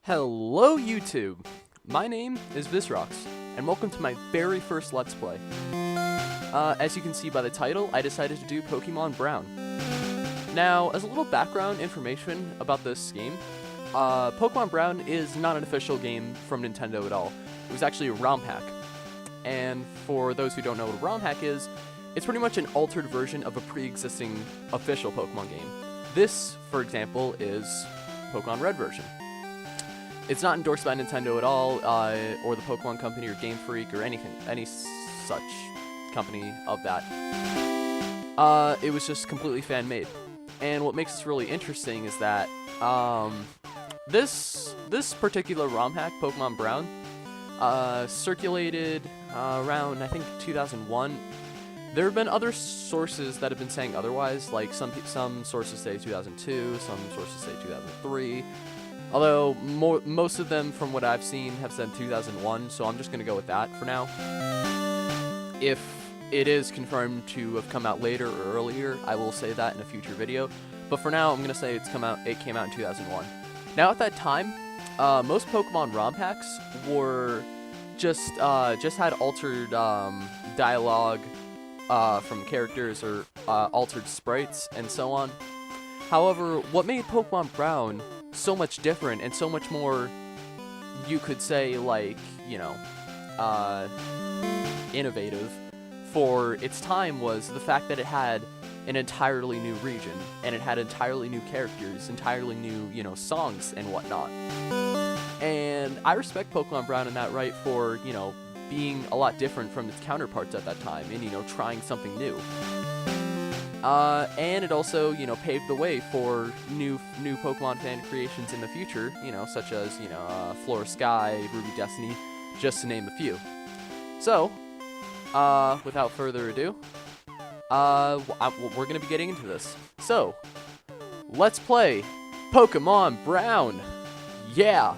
Hello YouTube! My name is Vizrox, and welcome to my very first Let's Play. As you can see by the title, I decided to do Pokémon Brown. Now, as a little background information about this game, Pokémon Brown is not an official game from Nintendo at all. It was actually a ROM hack. And for those who don't know what a ROM hack is, it's pretty much an altered version of a pre-existing official Pokémon game. This, for example, is Pokémon Red version. It's not endorsed by Nintendo at all, or the Pokemon Company, or Game Freak, or any such company of that. It was just completely fan-made. And what makes this really interesting is that this particular ROM hack, Pokemon Brown, circulated around, I think, 2001. There have been other sources that have been saying otherwise, like some sources say 2002, some sources say 2003. Although, most of them, from what I've seen, have said 2001, so I'm just going to go with that for now. If it is confirmed to have come out later or earlier, I will say that in a future video. But for now, I'm going to say it came out in 2001. Now, at that time, most Pokemon ROM hacks were just had altered dialogue from characters or altered sprites and so on. However, what made Pokemon Brown so much different and so much more, you could say, like, you know, innovative for its time was the fact that it had an entirely new region, and it had entirely new characters, entirely new, you know, songs and whatnot. And I respect Pokemon Brown in that right for, you know, being a lot different from its counterparts at that time and, you know, trying something new. And it also, you know, paved the way for new Pokemon fan creations in the future, you know, such as, you know, Flora Sky, Ruby Destiny, just to name a few. So, without further ado, we're going to be getting into this. So, let's play Pokemon Brown! Yeah!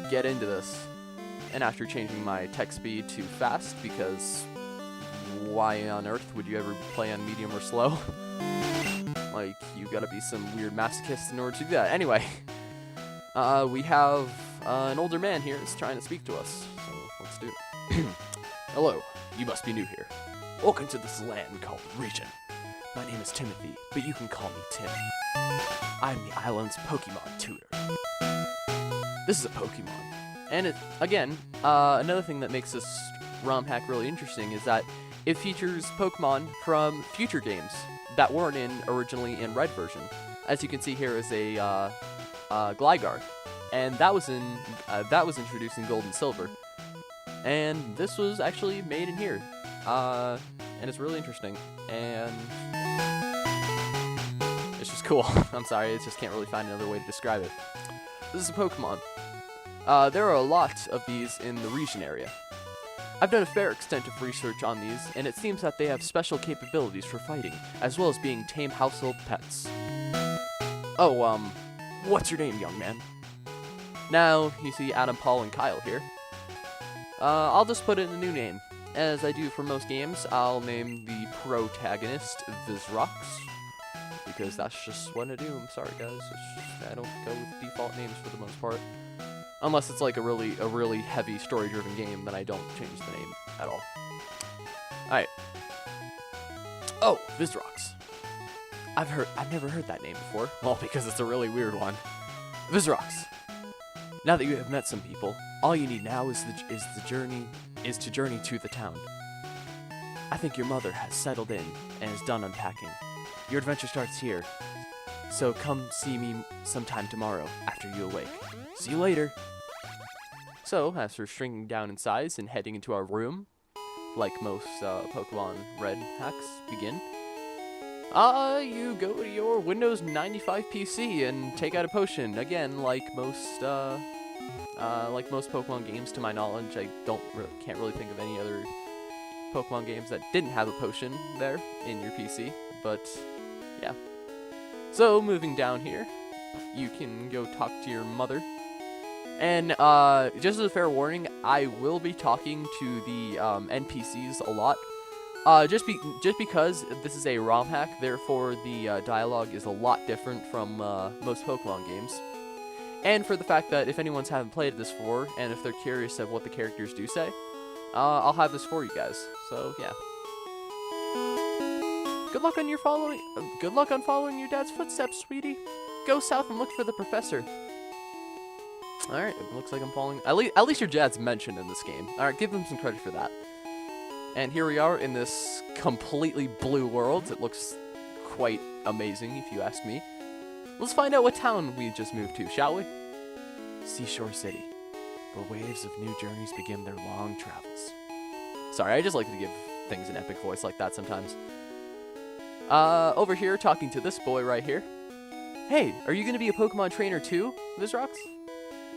Get into this. And after changing my text speed to fast, because why on earth would you ever play on medium or slow? Like, you gotta be some weird masochist in order to do that. Anyway, we have an older man here that's trying to speak to us. So, let's do it. Hello, you must be new here. Welcome to this land called Rijon. My name is Timothy, but you can call me Tim. I'm the island's Pokemon tutor. This is a Pokemon. And again, another thing that makes this ROM hack really interesting is that it features Pokemon from future games that weren't originally in Red version. As you can see here is a Gligar, and that was introduced in Gold and Silver. And this was actually made in here, and it's really interesting, and it's just cool. I'm sorry, I just can't really find another way to describe it. This is a Pokemon. There are a lot of these in the Rijon area. I've done a fair extent of research on these, and it seems that they have special capabilities for fighting, as well as being tame household pets. Oh, what's your name, young man? Now, you see Adam, Paul, and Kyle here. I'll just put in a new name. As I do for most games, I'll name the protagonist Vizrox, because that's just what I do. I'm sorry, guys. I don't go with default names for the most part. Unless it's like a really heavy story-driven game, then I don't change the name at all. Alright. Oh, Vizrox. I've never heard that name before. Well, because it's a really weird one. Vizrox. Now that you have met some people, all you need now is to journey to the town. I think your mother has settled in and is done unpacking. Your adventure starts here. So come see me sometime tomorrow after you awake. See you later! So, after shrinking down in size and heading into our room, like most Pokemon Red hacks begin, you go to your Windows 95 PC and take out a potion. Again, like most Pokemon games, to my knowledge, I can't really think of any other Pokemon games that didn't have a potion there in your PC. But yeah. So, moving down here, you can go talk to your mother. And just as a fair warning, I will be talking to the NPCs a lot. Just because this is a ROM hack, therefore the dialogue is a lot different from most Pokemon games. and for the fact that if anyone's haven't played this before, and if they're curious of what the characters do say, I'll have this for you guys. So yeah. Good luck on following your dad's footsteps, sweetie. Go south and look for the professor. Alright, it looks like I'm following... At least your dad's mentioned in this game. Alright, give him some credit for that. And here we are in this completely blue world. It looks quite amazing, if you ask me. Let's find out what town we just moved to, shall we? Seashore City, where waves of new journeys begin their long travels. Sorry, I just like to give things an epic voice like that sometimes. Over here, talking to this boy right here. Hey, are you going to be a Pokemon trainer too, Vizrox?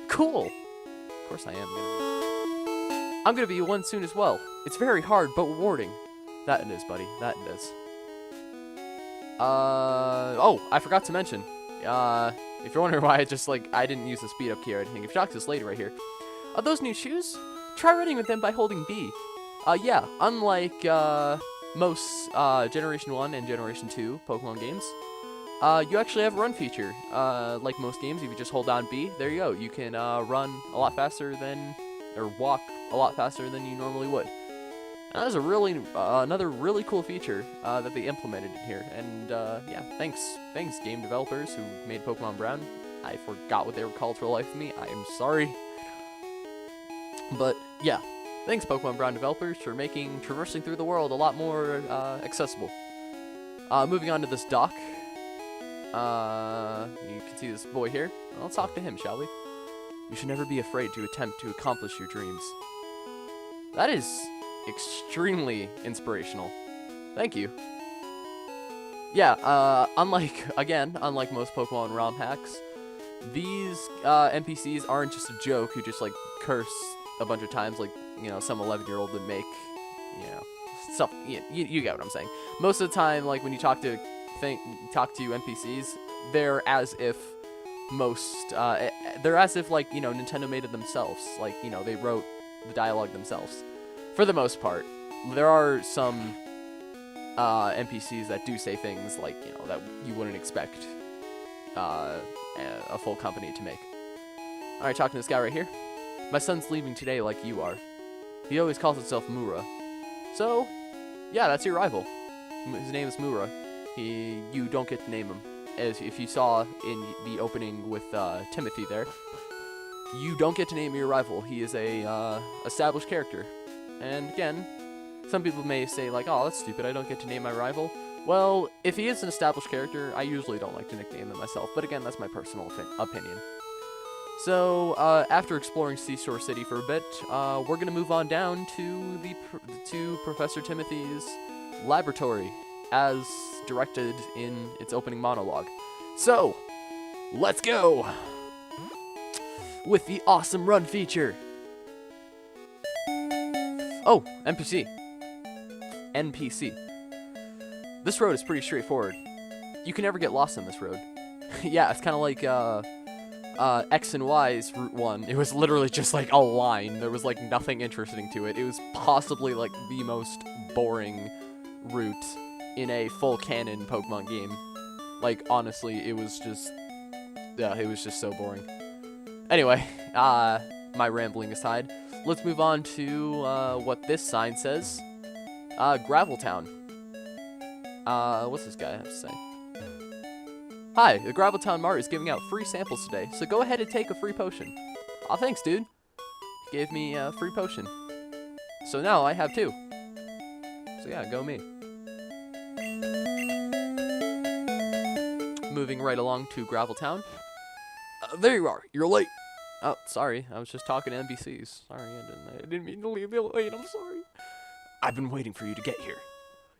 Cool. Of course I am going to be. I'm going to be one soon as well. It's very hard, but rewarding. That it is, buddy. That it is. Oh, I forgot to mention. If you're wondering why I didn't use the speed up key or anything, if you talk to this lady right here. Are those new shoes? Try running with them by holding B. Yeah, unlike, most, Generation 1 and Generation 2 Pokemon games, you actually have a run feature. Like most games, if you just hold down B, there you go. You can, run a lot faster than, or walk a lot faster than you normally would. And that was a really, another really cool feature, that they implemented in here. And, yeah, thanks game developers who made Pokemon Brown. I forgot what they were called for the life of me. I am sorry. But, yeah. Thanks, Pokemon Brown developers, for making traversing through the world a lot more accessible. Moving on to this dock. You can see this boy here. Well, let's talk to him, shall we? You should never be afraid to attempt to accomplish your dreams. That is extremely inspirational. Thank you. Yeah, unlike most Pokemon ROM hacks, these NPCs aren't just a joke who just, curse a bunch of times like, some 11-year-old would make, stuff. You get what I'm saying. Most of the time, when you talk to NPCs, they're as if Nintendo made it themselves. They wrote the dialogue themselves. For the most part, there are some NPCs that do say things that you wouldn't expect a full company to make. Alright, talking to this guy right here. My son's leaving today like you are. He always calls himself Mura. So, yeah, that's your rival. His name is Mura. You don't get to name him. As if you saw in the opening with Timothy there, you don't get to name your rival. He is a established character. And again, some people may say oh, that's stupid, I don't get to name my rival. Well, if he is an established character, I usually don't like to nickname them myself, but again, that's my personal opinion. So, after exploring Seashore City for a bit, we're gonna move on down to Professor Timothy's laboratory, as directed in its opening monologue. So, let's go! With the awesome run feature! Oh, NPC. This road is pretty straightforward. You can never get lost on this road. Yeah, it's kind of like, X and Y's Route 1. It was literally just, a line. There was, nothing interesting to it. It was possibly, the most boring route in a full canon Pokemon game. Honestly, it was just... Yeah, it was just so boring. Anyway, my rambling aside, let's move on to, what this sign says. Gravel Town. What's this guy have to say? Hi, the Gravel Town Mart is giving out free samples today, so go ahead and take a free potion. Aw, thanks, dude. He gave me a free potion. So now I have 2. So yeah, go me. Moving right along to Gravel Town. There you are, you're late. Oh, sorry, I was just talking to NPCs. Sorry, I didn't mean to leave you late, I'm sorry. I've been waiting for you to get here.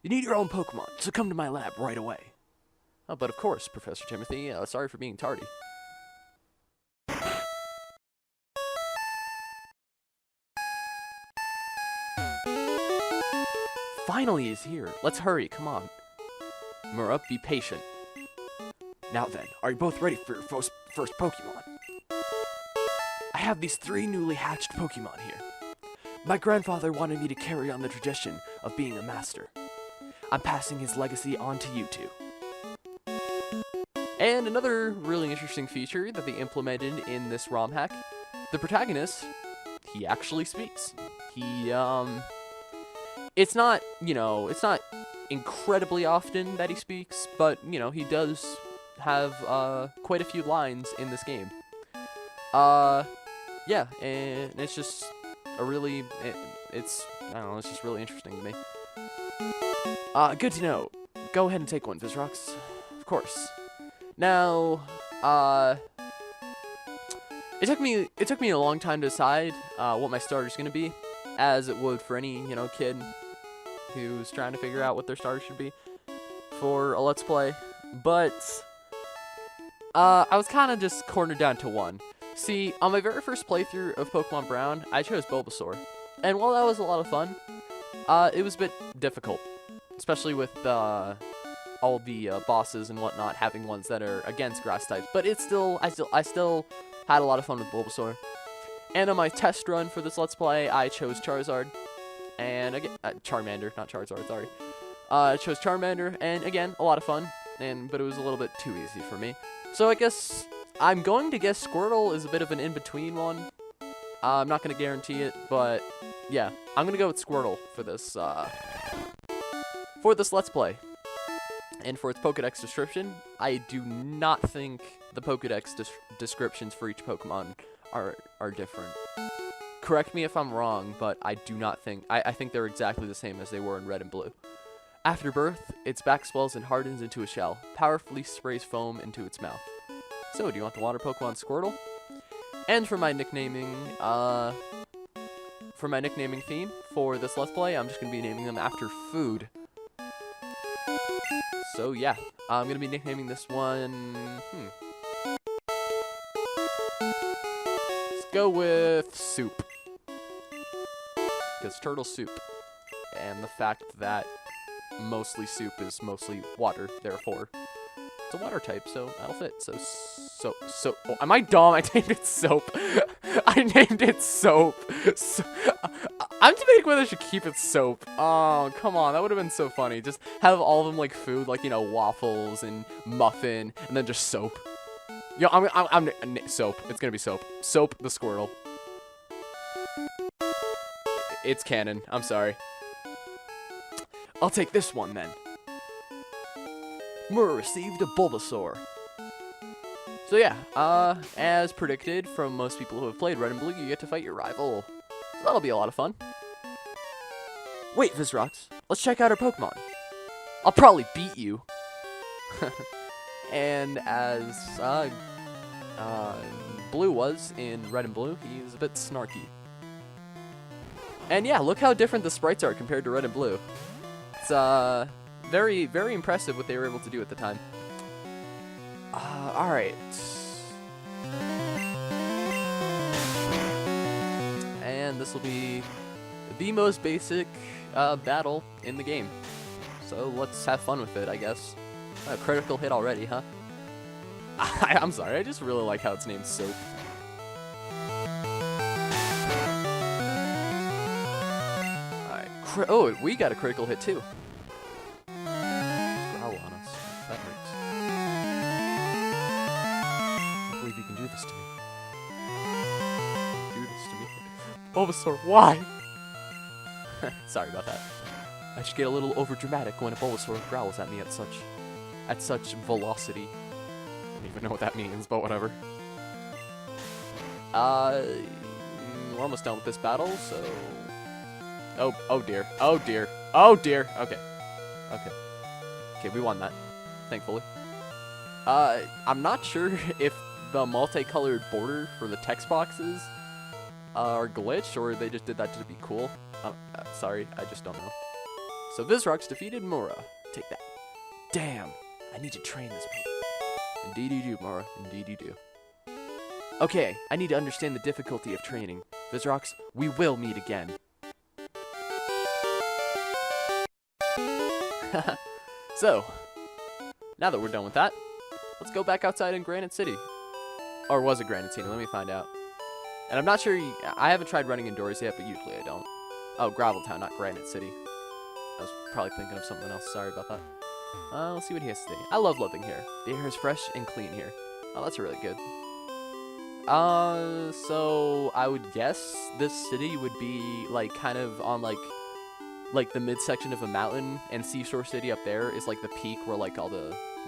You need your own Pokemon, so come to my lab right away. Oh, but of course, Professor Timothy, sorry for being tardy. Finally he's here. Let's hurry, come on. Mura, be patient. Now then, are you both ready for your first Pokemon? I have these 3 newly hatched Pokemon here. My grandfather wanted me to carry on the tradition of being a master. I'm passing his legacy on to you 2. And another really interesting feature that they implemented in this ROM hack, the protagonist, he actually speaks. It's not, it's not incredibly often that he speaks, but, he does have quite a few lines in this game. Yeah, and it's just a really, it's just really interesting to me. Good to know. Go ahead and take one, Vizrox. Of course. Now, it took me a long time to decide what my starter's gonna be, as it would for any, kid who's trying to figure out what their starter should be for a Let's Play. But I was kind of just cornered down to one. See, on my very first playthrough of Pokemon Brown, I chose Bulbasaur, and while that was a lot of fun, it was a bit difficult, especially with all the bosses and whatnot having ones that are against grass types. But I still had a lot of fun with Bulbasaur. And on my test run for this Let's Play, I chose Charizard, and again, Charmander, not Charizard, sorry. I chose Charmander, and again, a lot of fun, but it was a little bit too easy for me. So I guess I'm going to guess Squirtle is a bit of an in-between one. I'm not going to guarantee it, but yeah, I'm going to go with Squirtle for this Let's Play. And for its Pokédex description, I do not think the Pokédex descriptions for each Pokemon are different. Correct me if I'm wrong, but I do not think... I think they're exactly the same as they were in Red and Blue. After birth, its back swells and hardens into a shell, powerfully sprays foam into its mouth. So, do you want the water Pokemon Squirtle? And for my nicknaming theme for this Let's Play, I'm just going to be naming them after food. So yeah, I'm going to be nicknaming this one, let's go with Soup. Because turtle soup. And the fact that mostly soup is mostly water, therefore it's a water type, so that'll fit. So, oh, am I dumb? I named it Soap. I named it Soap. I'm debating whether I should keep it Soap. Oh, come on. That would have been so funny. Just have all of them like food, like, waffles and muffin, and then just Soap. Yo, I'm Soap. It's gonna be Soap. Soap the Squirtle. It's canon. I'm sorry. I'll take this one then. Murr received a Bulbasaur. So yeah, as predicted from most people who have played Red and Blue, you get to fight your rival. So that'll be a lot of fun. Wait, Vizrox, let's check out our Pokemon. I'll probably beat you. And as Blue was in Red and Blue, he's a bit snarky. And yeah, look how different the sprites are compared to Red and Blue. It's very, very impressive what they were able to do at the time. Alright. And this will be the most basic battle in the game. So let's have fun with it, I guess. A critical hit already, huh? I'm sorry, I just really like how it's named Soap. Alright. Oh, we got a critical hit too. Growl on us. That hurts. I can't believe you can do this to me. Do this to me. Bulbasaur, why? Sorry about that. I should get a little overdramatic when a Bulbasaur growls at me at such velocity. I don't even know what that means, but whatever. We're almost done with this battle, so... Oh dear. Oh dear. Oh dear. Okay. Okay, we won that, thankfully. I'm not sure if the multicolored border for the text boxes are glitched, or they just did that to be cool. Sorry, I just don't know. So Vizrox defeated Mura. Take that. Damn, I need to train this Pokemon. Indeed you do, Mura. Indeed you do. Okay, I need to understand the difficulty of training. Vizrox, we will meet again. So, now that we're done with that, let's go back outside in Granite City. Or was it Granite City? Let me find out. And I'm not sure, I haven't tried running indoors yet, but usually I don't. Oh, Gravel Town, not Granite City. I was probably thinking of something else, sorry about that. Let's see what he has to say. I love living here. The air is fresh and clean here. Oh, that's really good. So I would guess this city would be like kind of on like the midsection of a mountain, and Seashore City up there is like the peak where like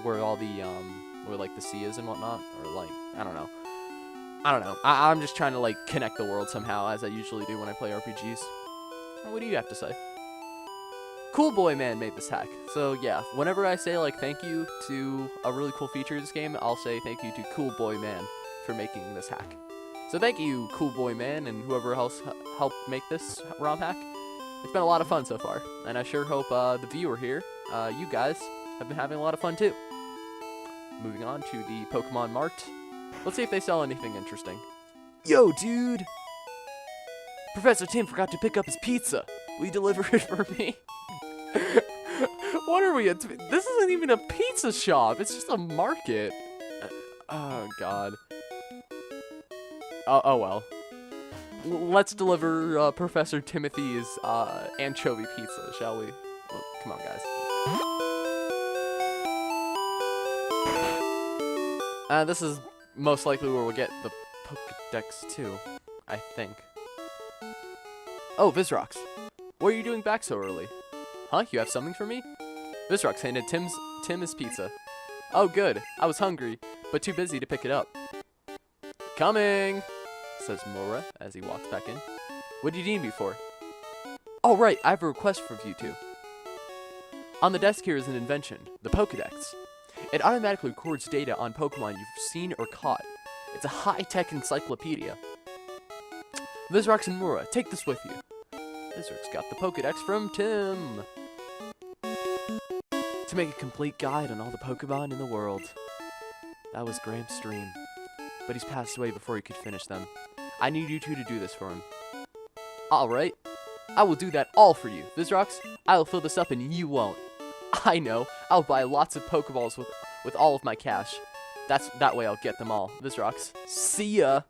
where like the sea is and whatnot, or like I don't know. I'm just trying to like connect the world somehow, as I usually do when I play RPGs. What do you have to say? Koolboyman made this hack. So yeah, whenever I say like thank you to a really cool feature of this game, I'll say thank you to Koolboyman for making this hack. So thank you, Koolboyman, and whoever else helped make this ROM hack. It's been a lot of fun so far, and I sure hope the viewer here, you guys, have been having a lot of fun too. Moving on to the Pokemon Mart. Let's see if they sell anything interesting. Yo, dude! Professor Tim forgot to pick up his pizza. Will you deliver it for me? What are we at? This isn't even a pizza shop. It's just a market. Oh, God. Oh well. Let's deliver Professor Timothy's anchovy pizza, shall we? Well, come on, guys. This is most likely where we'll get the Pokédex too, I think. Oh, Vizrox. What are you doing back so early? Huh? You have something for me? Vizrox handed Tim his pizza. Oh, good. I was hungry, but too busy to pick it up. Coming, says Mora as he walks back in. What do you need me for? Oh, right. I have a request for you two. On the desk here is an invention, the Pokédex. It automatically records data on Pokemon you've seen or caught. It's a high-tech encyclopedia. Vizrox and Mora, take this with you. Vizrox got the Pokédex from Tim. To make a complete guide on all the Pokemon in the world. That was Graham's dream. But he's passed away before he could finish them. I need you two to do this for him. Alright. I will do that all for you. Vizrox, I will fill this up and you won't. I know. I'll buy lots of Pokeballs with all of my cash. That way I'll get them all. Vizrox, see ya!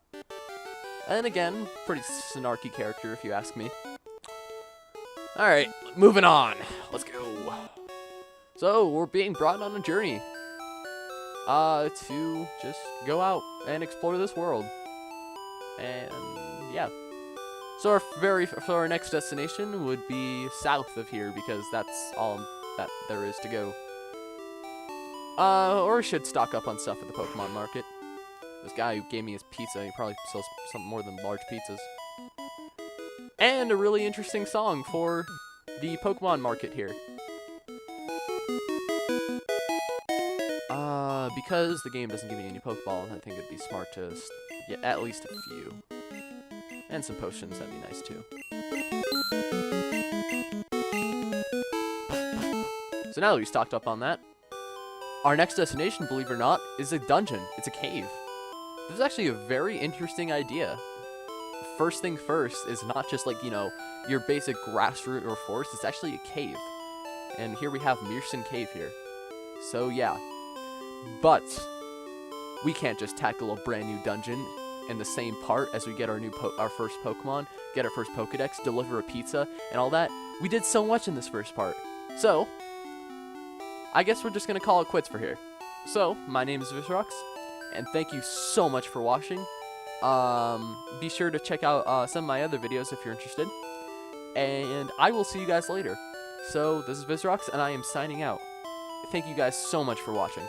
And again, pretty snarky character if you ask me. Alright, moving on. Let's go. So, we're being brought on a journey. To just go out and explore this world. And, yeah. So our next destination would be south of here, because that's all that there is to go. Or we should stock up on stuff at the Pokemon Market. This guy who gave me his pizza, he probably sells something more than large pizzas. And a really interesting song for the Pokemon Market here. Because the game doesn't give you any Pokeballs, I think it'd be smart to get at least a few. And some potions, that'd be nice too. So now that we stocked up on that, our next destination, believe it or not, is a dungeon. It's a cave. This is actually a very interesting idea. First thing first is not just like, you know, your basic grassroot or forest. It's actually a cave. And here we have Mearson Cave here. So yeah. But we can't just tackle a brand new dungeon in the same part as we get our first Pokemon, get our first Pokédex, deliver a pizza, and all that. We did so much in this first part. So, I guess we're just going to call it quits for here. So, my name is Vizrox, and thank you so much for watching. Be sure to check out some of my other videos if you're interested. And I will see you guys later. So, this is Vizrox, and I am signing out. Thank you guys so much for watching.